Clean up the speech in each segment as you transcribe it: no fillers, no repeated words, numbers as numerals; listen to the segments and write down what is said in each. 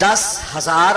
10,000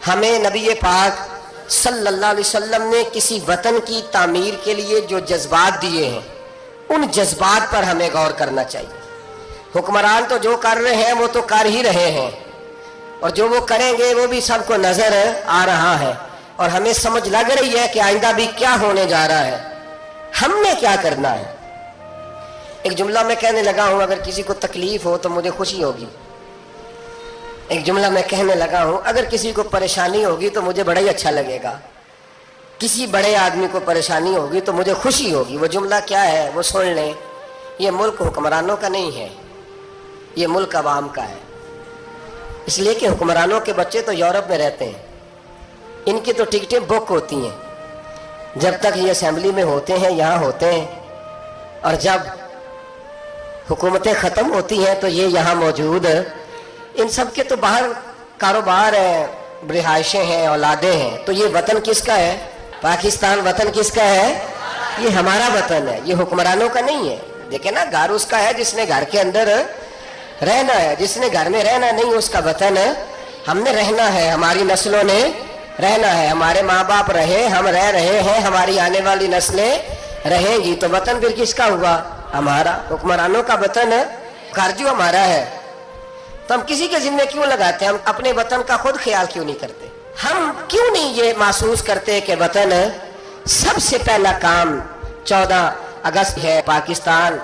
ہمیں نبی پاک صلی اللہ علیہ وسلم نے کسی وطن کی تعمیر کے لیے جو جذبات دیے ہیں ان جذبات پر ہمیں غور کرنا چاہیے. حکمران تو جو کر رہے ہیں وہ تو کر ہی رہے ہیں، اور جو وہ کریں گے وہ بھی سب کو نظر آ رہا ہے، اور ہمیں سمجھ لگ رہی ہے کہ آئندہ بھی کیا ہونے جا رہا ہے، ہم نے کیا کرنا ہے. ایک جملہ میں کہنے لگا ہوں، اگر کسی کو تکلیف ہو تو مجھے خوشی ہوگی. ایک جملہ میں کہنے لگا ہوں، اگر کسی کو پریشانی ہوگی تو مجھے بڑا ہی اچھا لگے گا. کسی بڑے آدمی کو پریشانی ہوگی تو مجھے خوشی ہوگی. وہ جملہ کیا ہے وہ سن لیں. یہ ملک حکمرانوں کا نہیں ہے، یہ ملک عوام کا ہے. اس لیے کہ حکمرانوں کے بچے تو یورپ میں رہتے ہیں، ان کی تو ٹکٹیں بک ہوتی ہیں. جب تک یہ اسمبلی میں ہوتے ہیں یہاں ہوتے ہیں، اور جب حکومتیں ختم ہوتی ہیں تو یہ یہاں موجود. ان سب کے تو باہر کاروبار ہیں، رہائشیں ہیں، اولادیں ہیں. تو یہ وطن کس کا ہے؟ پاکستان وطن کس کا ہے؟ یہ ہمارا وطن ہے، یہ حکمرانوں کا نہیں ہے. دیکھیں نا، گھر اس کا ہے جس نے گھر کے اندر رہنا ہے. جس نے گھر میں رہنا نہیں اس کا وطن ہے. ہم نے رہنا ہے، ہماری نسلوں نے رہنا ہے. ہمارے ماں باپ رہے، ہم رہ رہے ہیں، ہماری آنے والی نسلیں رہیں گی. تو وطن پھر کس کا ہوا؟ ہمارا. حکمرانوں کا وطن گھر جو ہمارا ہے، تو ہم کسی کے ذمہ کیوں لگاتے ہیں؟ ہم اپنے وطن کا خود خیال کیوں نہیں کرتے؟ ہم کیوں نہیں یہ محسوس کرتے کہ وطن سب سے پہلا کام 14 اگست ہے پاکستان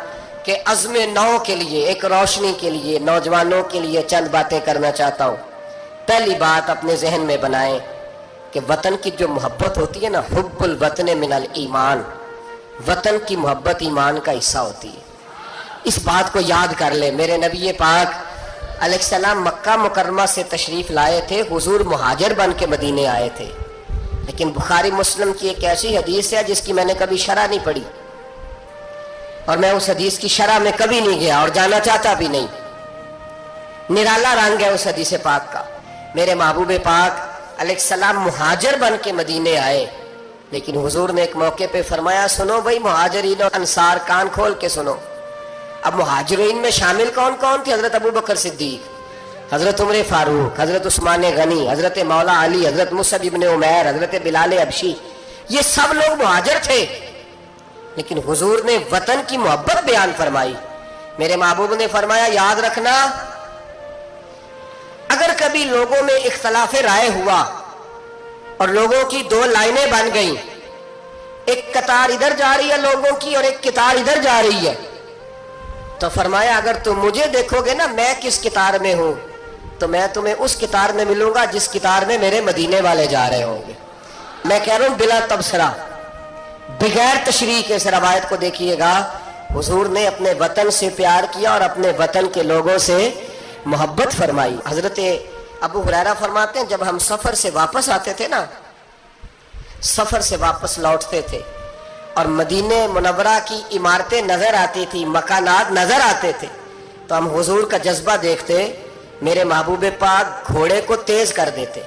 کے عزم نو کے لیے، ایک روشنی کے لیے، نوجوانوں کے لیے چند باتیں کرنا چاہتا ہوں. پہلی بات اپنے ذہن میں بنائیں کہ وطن کی جو محبت ہوتی ہے نا، حب الوطن من الایمان، وطن کی محبت ایمان کا حصہ ہوتی ہے. اس بات کو یاد کر لیں. میرے نبی پاک علیہ السلام مکہ مکرمہ سے تشریف لائے تھے، حضور مہاجر بن کے مدینے آئے تھے. لیکن بخاری مسلم کی ایک ایسی حدیث ہے جس کی میں نے کبھی شرح نہیں پڑھی، اور میں اس حدیث کی شرح میں کبھی نہیں گیا اور جانا چاہتا بھی نہیں. نرالا رنگ ہے اس حدیث پاک کا. میرے محبوب پاک علیہ السلام مہاجر بن کے مدینے آئے، لیکن حضور نے ایک موقع پہ فرمایا، سنو بھائی مہاجرین اور انصار، کان کھول کے سنو. اب مہاجرین میں شامل کون کون تھے؟ حضرت ابو بکر صدیق، حضرت عمر فاروق، حضرت عثمان غنی، حضرت مولا علی، حضرت مصعب ابن عمیر، حضرت بلال حبشی. یہ سب لوگ مہاجر تھے. لیکن حضور نے وطن کی محبت بیان فرمائی. میرے محبوب نے فرمایا، یاد رکھنا، اگر کبھی لوگوں میں اختلاف رائے ہوا اور لوگوں کی دو لائنیں بن گئیں، ایک قطار ادھر جا رہی ہے لوگوں کی اور ایک قطار ادھر جا رہی ہے، تو فرمایا اگر تم مجھے دیکھو گے نا میں کس قطار میں ہوں، تو میں تمہیں اس قطار میں ملوں گا جس قطار میں میرے مدینے والے جا رہے ہوں گے. میں کہہ رہا ہوں بلا تبصرہ، بغیر تشریح کے اس روایت کو دیکھیے گا. حضور نے اپنے وطن سے پیار کیا اور اپنے وطن کے لوگوں سے محبت فرمائی. حضرت ابو ہریرہ فرماتے ہیں، جب ہم سفر سے واپس آتے تھے نا، سفر سے واپس لوٹتے تھے اور مدینہ منورہ کی عمارتیں نظر آتی تھی، مکانات نظر آتے تھے، تو ہم حضور کا جذبہ دیکھتے. میرے محبوب پاک گھوڑے کو تیز کر دیتے،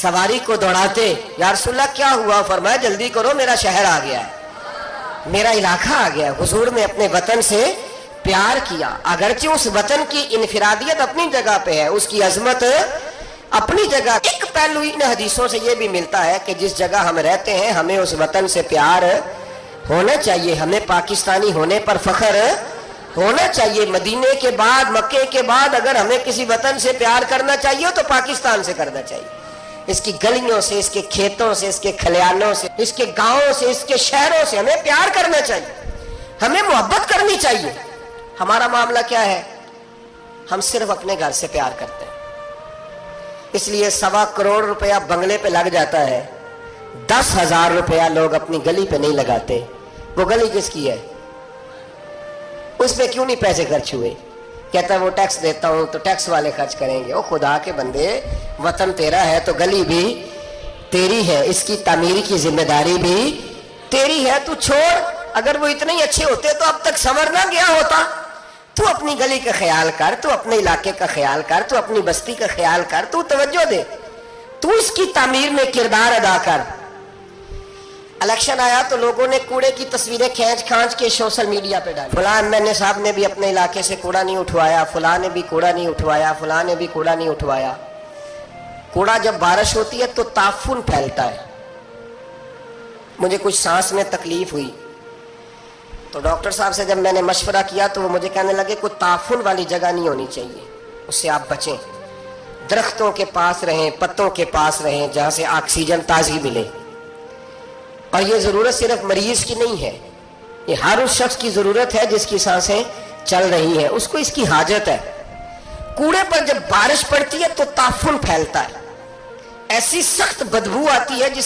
سواری کو دوڑاتے. یا رسول اللہ کیا ہوا؟ فرمایا جلدی کرو، میرا شہر آ گیا ہے، میرا علاقہ آ گیا ہے. حضور نے اپنے وطن سے پیار کیا، اگرچہ اس وطن کی انفرادیت اپنی جگہ پہ ہے، اس کی عظمت اپنی جگہ. ایک پہلو ان حدیثوں سے یہ بھی ملتا ہے کہ جس جگہ ہم رہتے ہیں ہمیں اس وطن سے پیار ہونا چاہیے، ہمیں پاکستانی ہونے پر فخر ہونا چاہیے. مدینے کے بعد، مکے کے بعد اگر ہمیں کسی وطن سے پیار کرنا چاہیے تو پاکستان سے کرنا چاہیے. اس کی گلیوں سے، اس کے کھیتوں سے، اس کے کھلیانوں سے، اس کے گاؤں سے، اس کے شہروں سے ہمیں پیار کرنا چاہیے، ہمیں محبت کرنی چاہیے. ہمارا معاملہ کیا ہے؟ ہم صرف اپنے گھر سے پیار کرتے ہیں. اس لیے 1.25 کروڑ روپیہ بنگلے پہ لگ جاتا ہے، 10,000 روپیہ لوگ اپنی گلی پہ نہیں لگاتے. وہ گلی کس کی ہے؟ اس پہ کیوں نہیں پیسے خرچ ہوئے؟ کہتا ہے وہ ٹیکس دیتا ہوں تو ٹیکس والے خرچ کریں گے. او خدا کے بندے، وطن تیرا ہے تو گلی بھی تیری ہے، اس کی تعمیر کی ذمہ داری بھی تیری ہے. تو چھوڑ، اگر وہ اتنے ہی اچھے ہوتے تو اب تک سنور نہ گیا ہوتا. تو اپنی گلی کا خیال کر، تو اپنے علاقے کا خیال کر، تو اپنی بستی کا خیال کر، تو توجہ دے، تو اس کی تعمیر میں کردار ادا کر. الیکشن آیا تو لوگوں نے کوڑے کی تصویریں کھینچ کھانچ کے سوشل میڈیا پہ ڈالی. فلاں ایم صاحب نے بھی اپنے علاقے سے کوڑا نہیں اٹھوایا، فلاں نے بھی کوڑا نہیں اٹھوایا، فلاں نے بھی کوڑا نہیں اٹھوایا. کوڑا جب بارش ہوتی ہے تو تعفن پھیلتا ہے. مجھے کچھ سانس میں تکلیف ہوئی تو ڈاکٹر صاحب سے جب میں نے مشورہ کیا تو وہ مجھے کہنے لگے کوئی تعفن والی جگہ نہیں ہونی چاہیے, اس سے آپ بچیں, درختوں کے پاس رہیں, پتوں کے پاس رہیں جہاں سے آکسیجن تازی ملے. اور یہ ضرورت صرف مریض کی نہیں ہے, یہ ہر اس شخص کی ضرورت ہے جس کی سانسیں چل رہی ہیں, اس کو اس کی حاجت ہے. کوڑے پر جب بارش پڑتی ہے تو تعفن پھیلتا ہے, ایسی سخت بدبو آتی ہے جس